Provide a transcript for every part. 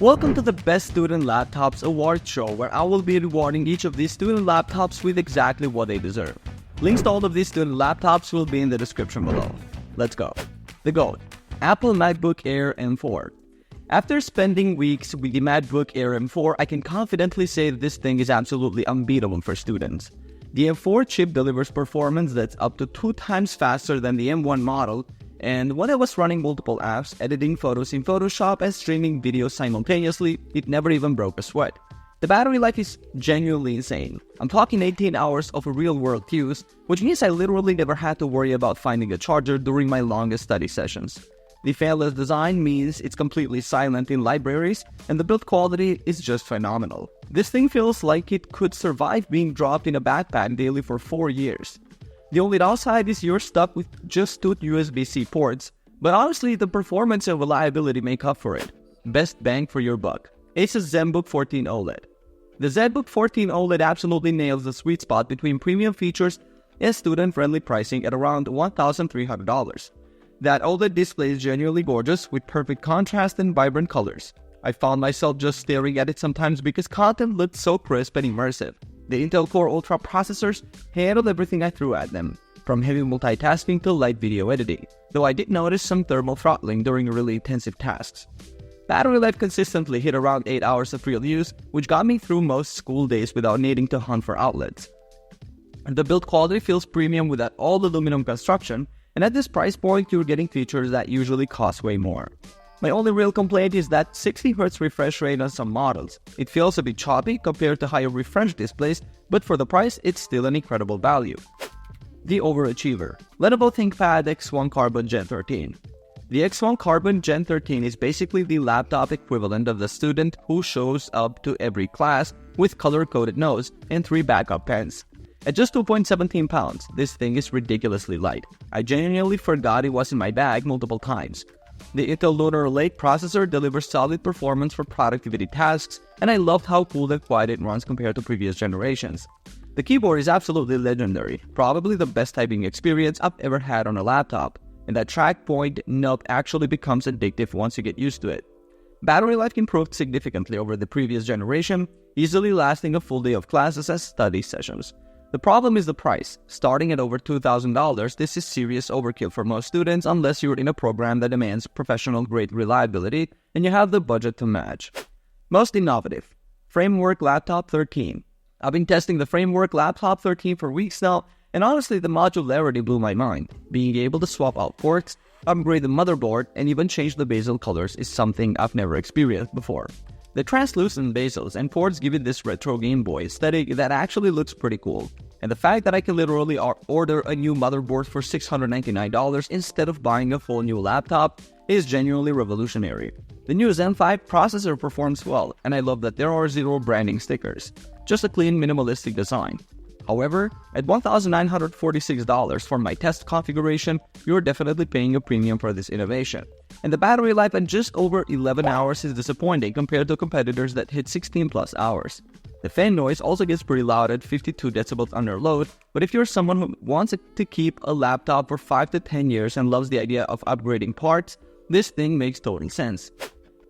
Welcome to the Best Student Laptops Award Show, where I will be rewarding each of these student laptops with exactly what they deserve. Links to all of these student laptops will be in the description below. Let's go. The GOAT, Apple MacBook Air M4. After spending weeks with the MacBook Air M4, I can confidently say that this thing is absolutely unbeatable for students. The M4 chip delivers performance that's up to 2 times faster than the M1 model, and when I was running multiple apps, editing photos in Photoshop and streaming videos simultaneously, it never even broke a sweat. The battery life is genuinely insane. I'm talking 18 hours of real-world use, which means I literally never had to worry about finding a charger during my longest study sessions. The fanless design means it's completely silent in libraries, and the build quality is just phenomenal. This thing feels like it could survive being dropped in a backpack daily for 4 years. The only downside is you're stuck with just 2 USB-C ports, but honestly the performance and reliability make up for it. Best bang for your buck. Asus ZenBook 14 OLED. The ZenBook 14 OLED absolutely nails the sweet spot between premium features and student-friendly pricing at around $1,300. That OLED display is genuinely gorgeous with perfect contrast and vibrant colors. I found myself just staring at it sometimes because content looked so crisp and immersive. The Intel Core Ultra processors handled everything I threw at them, from heavy multitasking to light video editing, though I did notice some thermal throttling during really intensive tasks. Battery life consistently hit around 8 hours of real use, which got me through most school days without needing to hunt for outlets. The build quality feels premium with that all aluminum construction, and at this price point you're getting features that usually cost way more. My only real complaint is that 60Hz refresh rate on some models. It feels a bit choppy compared to higher refresh displays, but for the price, it's still an incredible value. The overachiever, Lenovo ThinkPad X1 Carbon Gen 13. The X1 Carbon Gen 13 is basically the laptop equivalent of the student who shows up to every class with color-coded notes and 3 backup pens. At just 2.17 pounds, this thing is ridiculously light. I genuinely forgot it was in my bag multiple times. The Intel Lunar Lake processor delivers solid performance for productivity tasks, and I loved how cool and quiet it runs compared to previous generations. The keyboard is absolutely legendary, probably the best typing experience I've ever had on a laptop, and that track point nub actually becomes addictive once you get used to it. Battery life improved significantly over the previous generation, easily lasting a full day of classes and study sessions. The problem is the price. Starting at over $2,000, this is serious overkill for most students unless you're in a program that demands professional-grade reliability and you have the budget to match. Most innovative, Framework Laptop 13. I've been testing the Framework Laptop 13 for weeks now, and honestly the modularity blew my mind. Being able to swap out ports, upgrade the motherboard, and even change the bezel colors is something I've never experienced before. The translucent bezels and ports give it this retro Game Boy aesthetic that actually looks pretty cool. And the fact that I can literally order a new motherboard for $699 instead of buying a full new laptop is genuinely revolutionary. The new Zen 5 processor performs well, and I love that there are 0 branding stickers. Just a clean, minimalistic design. However, at $1,946 for my test configuration, you're definitely paying a premium for this innovation. And the battery life at just over 11 hours is disappointing compared to competitors that hit 16 plus hours. The fan noise also gets pretty loud at 52 decibels under load, but if you're someone who wants to keep a laptop for 5 to 10 years and loves the idea of upgrading parts, this thing makes total sense.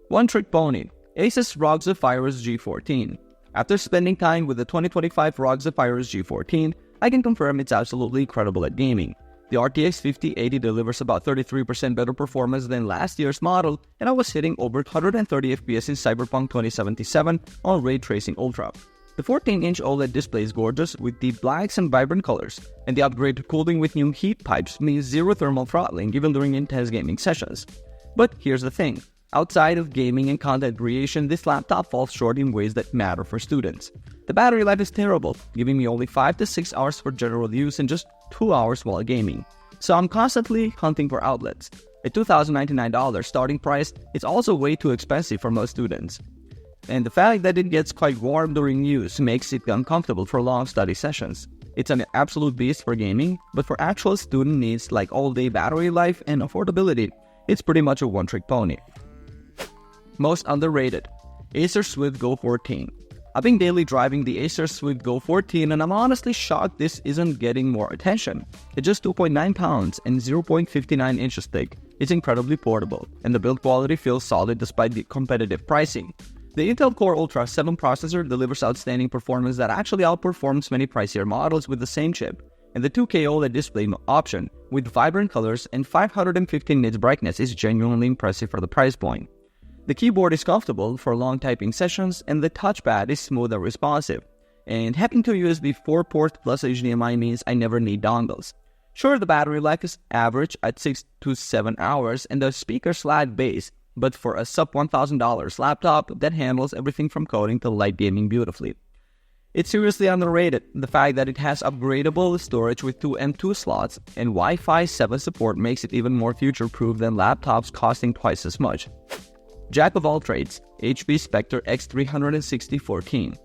One trick pony, Asus ROG Zephyrus G14. After spending time with the 2025 ROG Zephyrus G14, I can confirm it's absolutely incredible at gaming. The RTX 5080 delivers about 33% better performance than last year's model, and I was hitting over 130 FPS in Cyberpunk 2077 on Ray Tracing Ultra. The 14-inch OLED display is gorgeous with deep blacks and vibrant colors, and the upgrade to cooling with new heat pipes means 0 thermal throttling even during intense gaming sessions. But here's the thing. Outside of gaming and content creation, this laptop falls short in ways that matter for students. The battery life is terrible, giving me only 5 to 6 hours for general use and just 2 hours while gaming. So I'm constantly hunting for outlets. At $2,099 starting price, it's also way too expensive for most students. And the fact that it gets quite warm during use makes it uncomfortable for long study sessions. It's an absolute beast for gaming, but for actual student needs like all-day battery life and affordability, it's pretty much a one-trick pony. Most underrated, Acer Swift Go 14. I've been daily driving the Acer Swift Go 14 and I'm honestly shocked this isn't getting more attention. It's just 2.9 pounds and 0.59 inches thick, It's incredibly portable, and the build quality feels solid despite the competitive pricing. The Intel Core Ultra 7 processor delivers outstanding performance that actually outperforms many pricier models with the same chip, and the 2K OLED display option with vibrant colors and 515 nits brightness is genuinely impressive for the price point. The keyboard is comfortable for long typing sessions, and the touchpad is smooth and responsive. And having two USB 4 ports plus HDMI means I never need dongles. Sure, the battery life is average at 6 to 7 hours, and the speakers lag bass, but for a sub $1,000 laptop that handles everything from coding to light gaming beautifully. It's seriously underrated. The fact that it has upgradable storage with two M2 slots and Wi-Fi 7 support makes it even more future-proof than laptops costing twice as much. Jack of all trades, HP Spectre X36014.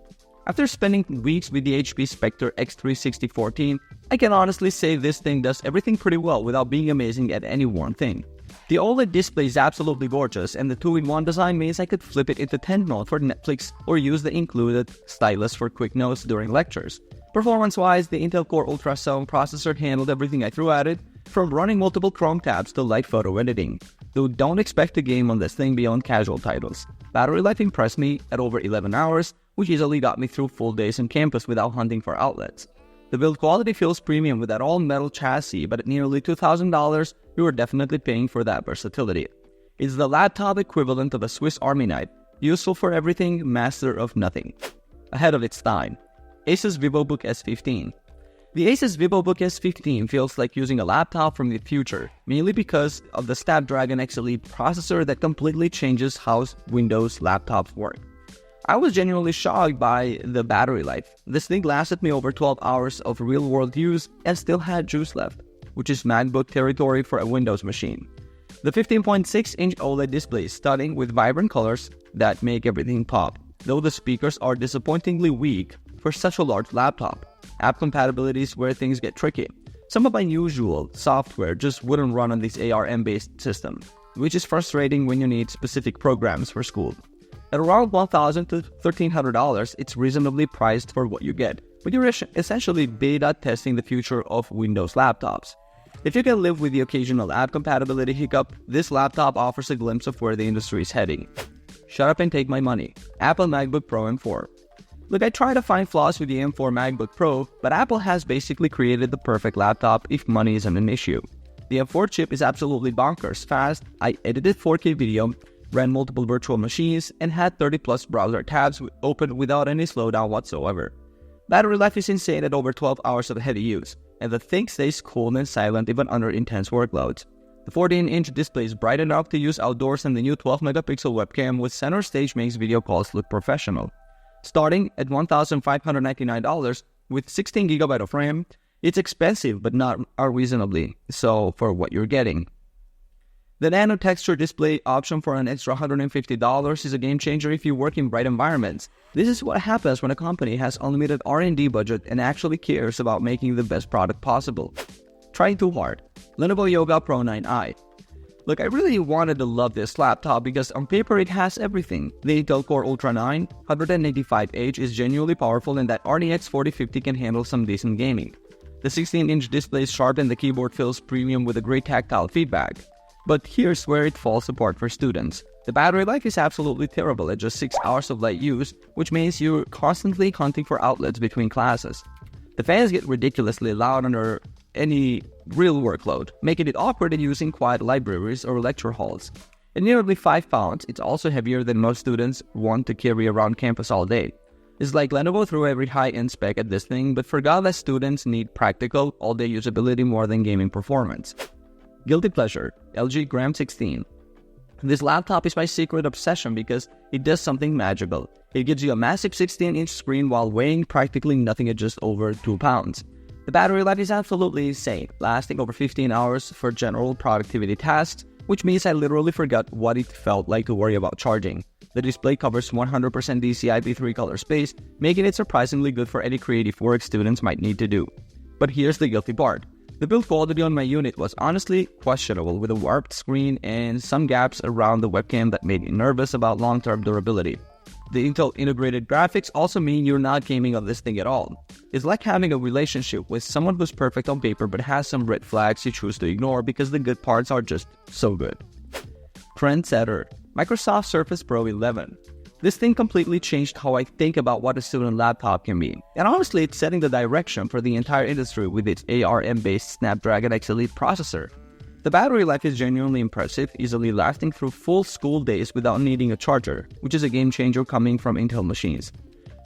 After spending weeks with the HP Spectre X36014, I can honestly say this thing does everything pretty well without being amazing at any one thing. The OLED display is absolutely gorgeous, and the 2-in-1 design means I could flip it into 10 mode for Netflix or use the included stylus for quick notes during lectures. Performance-wise, the Intel Core Ultra 7 processor handled everything I threw at it, from running multiple Chrome tabs to light photo editing. Though don't expect to game on this thing beyond casual titles. Battery life impressed me at over 11 hours, which easily got me through full days on campus without hunting for outlets. The build quality feels premium with that all-metal chassis, but at nearly $2,000, you are definitely paying for that versatility. It's the laptop equivalent of a Swiss Army knife, useful for everything, master of nothing. Ahead of its time. Asus Vivobook S15. The Asus Vivobook S15 feels like using a laptop from the future, mainly because of the Snapdragon X Elite processor that completely changes how Windows laptops work. I was genuinely shocked by the battery life. This thing lasted me over 12 hours of real-world use and still had juice left, which is MacBook territory for a Windows machine. The 15.6-inch OLED display is stunning with vibrant colors that make everything pop, though the speakers are disappointingly weak for such a large laptop. App compatibility is where things get tricky. Some of my usual software just wouldn't run on this ARM-based system, which is frustrating when you need specific programs for school. At around $1,000 to $1,300, it's reasonably priced for what you get, but you're essentially beta testing the future of Windows laptops. If you can live with the occasional app compatibility hiccup, this laptop offers a glimpse of where the industry is heading. Shut up and take my money. Apple MacBook Pro M4. Look, I try to find flaws with the M4 MacBook Pro, but Apple has basically created the perfect laptop if money isn't an issue. The M4 chip is absolutely bonkers fast. I edited 4K video, ran multiple virtual machines, and had 30+ browser tabs open without any slowdown whatsoever. Battery life is insane at over 12 hours of heavy use, and the thing stays cool and silent even under intense workloads. The 14-inch display is bright enough to use outdoors, and the new 12-megapixel webcam with center stage makes video calls look professional. Starting at $1,599 with 16GB of RAM, it's expensive but not unreasonably so for what you're getting. The nano texture display option for an extra $150 is a game changer if you work in bright environments. This is what happens when a company has unlimited R&D budget and actually cares about making the best product possible. Trying too hard. Lenovo Yoga Pro 9i. Look, I really wanted to love this laptop because on paper it has everything. The Intel Core Ultra 9 185H is genuinely powerful, and that RTX 4050 can handle some decent gaming. The 16-inch display is sharp and the keyboard feels premium with a great tactile feedback. But here's where it falls apart for students. The battery life is absolutely terrible at just 6 hours of light use, which means you're constantly hunting for outlets between classes. The fans get ridiculously loud under any real workload, making it awkward in using quiet libraries or lecture halls. At nearly 5 pounds, it's also heavier than most students want to carry around campus all day. It's like Lenovo threw every high-end spec at this thing, but forgot that students need practical, all-day usability more than gaming performance. Guilty pleasure, LG Gram 16. This laptop is my secret obsession because it does something magical. It gives you a massive 16-inch screen while weighing practically nothing at just over 2 pounds. The battery life is absolutely insane, lasting over 15 hours for general productivity tasks, which means I literally forgot what it felt like to worry about charging. The display covers 100% DCI-P3 color space, making it surprisingly good for any creative work students might need to do. But here's the guilty part. The build quality on my unit was honestly questionable, with a warped screen and some gaps around the webcam that made me nervous about long-term durability. The Intel integrated graphics also mean you're not gaming on this thing at all. It's like having a relationship with someone who's perfect on paper but has some red flags you choose to ignore because the good parts are just so good. Trendsetter, Microsoft Surface Pro 11. This thing completely changed how I think about what a student laptop can be. And honestly, it's setting the direction for the entire industry with its ARM-based Snapdragon X Elite processor. The battery life is genuinely impressive, easily lasting through full school days without needing a charger, which is a game changer coming from Intel machines.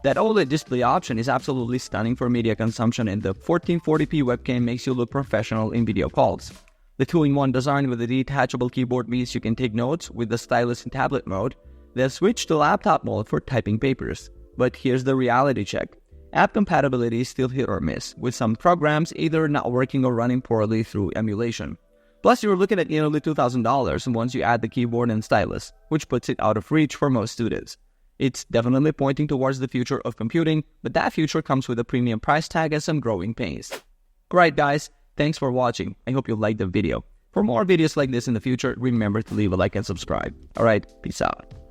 That OLED display option is absolutely stunning for media consumption, and the 1440p webcam makes you look professional in video calls. The 2-in-1 design with a detachable keyboard means you can take notes with the stylus in tablet mode, then switch to laptop mode for typing papers. But here's the reality check. App compatibility is still hit or miss, with some programs either not working or running poorly through emulation. Plus, you're looking at nearly $2,000 once you add the keyboard and stylus, which puts it out of reach for most students. It's definitely pointing towards the future of computing, but that future comes with a premium price tag and some growing pains. Alright guys, thanks for watching. I hope you liked the video. For more videos like this in the future, remember to leave a like and subscribe. Alright, peace out.